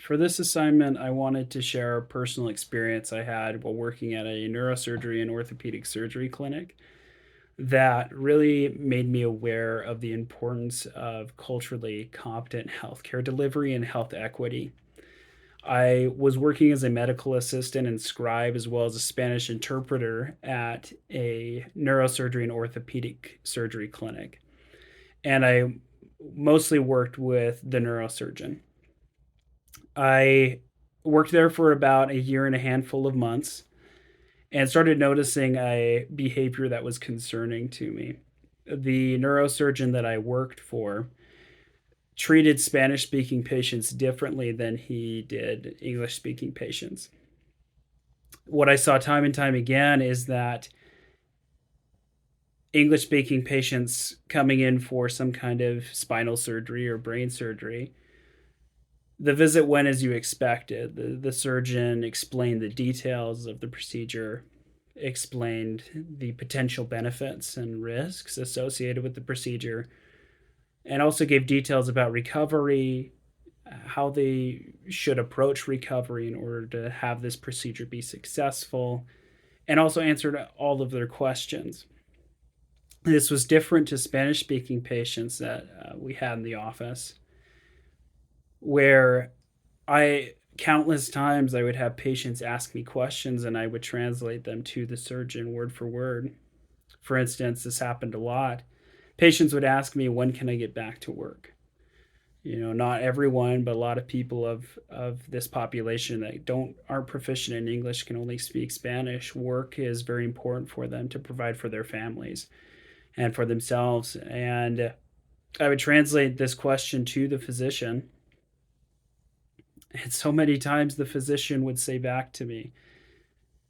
For this assignment, I wanted to share a personal experience I had while working at a neurosurgery and orthopedic surgery clinic that really made me aware of the importance of culturally competent healthcare delivery and health equity. I was working as a medical assistant and scribe, as well as a Spanish interpreter at a neurosurgery and orthopedic surgery clinic. And I mostly worked with the neurosurgeon. I worked there for about a year and a handful of months and started noticing a behavior that was concerning to me. The neurosurgeon that I worked for treated Spanish speaking patients differently than he did English speaking patients. What I saw time and time again is that English speaking patients coming in for some kind of spinal surgery or brain surgery, the visit went as you expected. The surgeon explained the details of the procedure, explained the potential benefits and risks associated with the procedure, and also gave details about recovery, how they should approach recovery in order to have this procedure be successful, and also answered all of their questions. This was different to Spanish speaking patients that we had in the office, where countless times I would have patients ask me questions and I would translate them to the surgeon word for word. For instance, this happened a lot. Patients would ask me, when can I get back to work? Not everyone, but a lot of people of this population that aren't proficient in English, can only speak Spanish. Work is very important for them to provide for their families and for themselves. And I would translate this question to the physician. And so many times the physician would say back to me,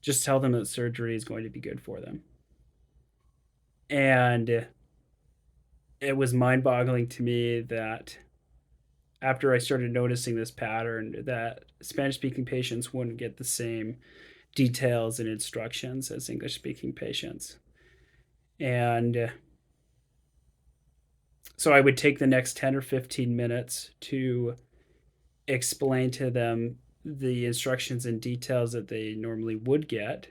just tell them that surgery is going to be good for them. And it was mind boggling to me that after I started noticing this pattern, that Spanish speaking patients wouldn't get the same details and instructions as English speaking patients. And so I would take the next 10 or 15 minutes to explain to them the instructions and details that they normally would get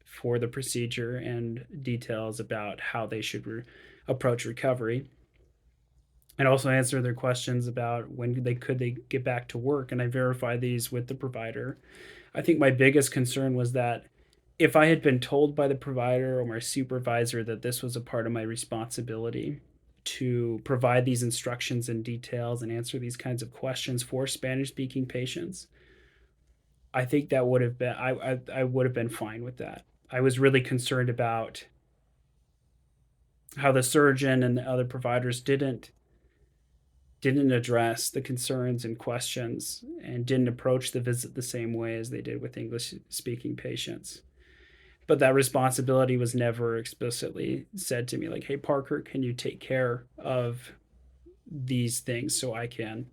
for the procedure and details about how they should approach recovery, and also answer their questions about when they get back to work. And I verify these with the provider. I think my biggest concern was that if I had been told by the provider or my supervisor that this was a part of my responsibility to provide these instructions and details and answer these kinds of questions for Spanish speaking patients, I think that would have been I would have been fine with that. I was really concerned about how the surgeon and the other providers didn't address the concerns and questions and didn't approach the visit the same way as they did with English speaking patients. But that responsibility was never explicitly said to me, like, hey, Parker, can you take care of these things so I can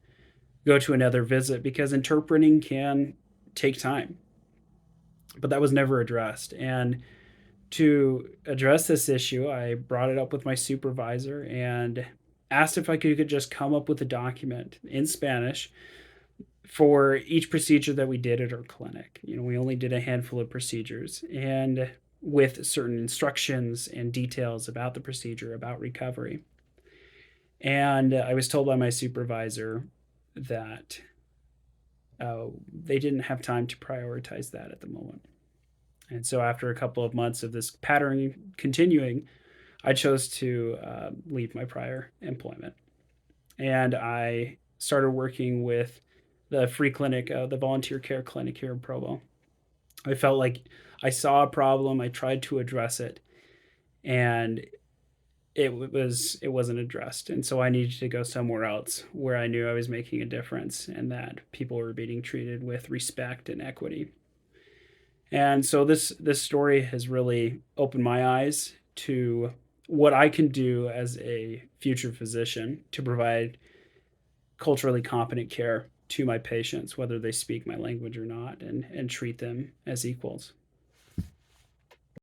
go to another visit? Because interpreting can take time. But that was never addressed. And to address this issue, I brought it up with my supervisor and asked if I could just come up with a document in Spanish for each procedure that we did at our clinic. We only did a handful of procedures, and with certain instructions and details about the procedure, about recovery. And I was told by my supervisor that they didn't have time to prioritize that at the moment. And so after a couple of months of this pattern continuing, I chose to leave my prior employment. And I started working with the free clinic, the volunteer care clinic here in Provo. I felt like I saw a problem, I tried to address it, and it wasn't addressed. And so I needed to go somewhere else where I knew I was making a difference and that people were being treated with respect and equity. And so this story has really opened my eyes to what I can do as a future physician to provide culturally competent care to my patients, whether they speak my language or not, and treat them as equals.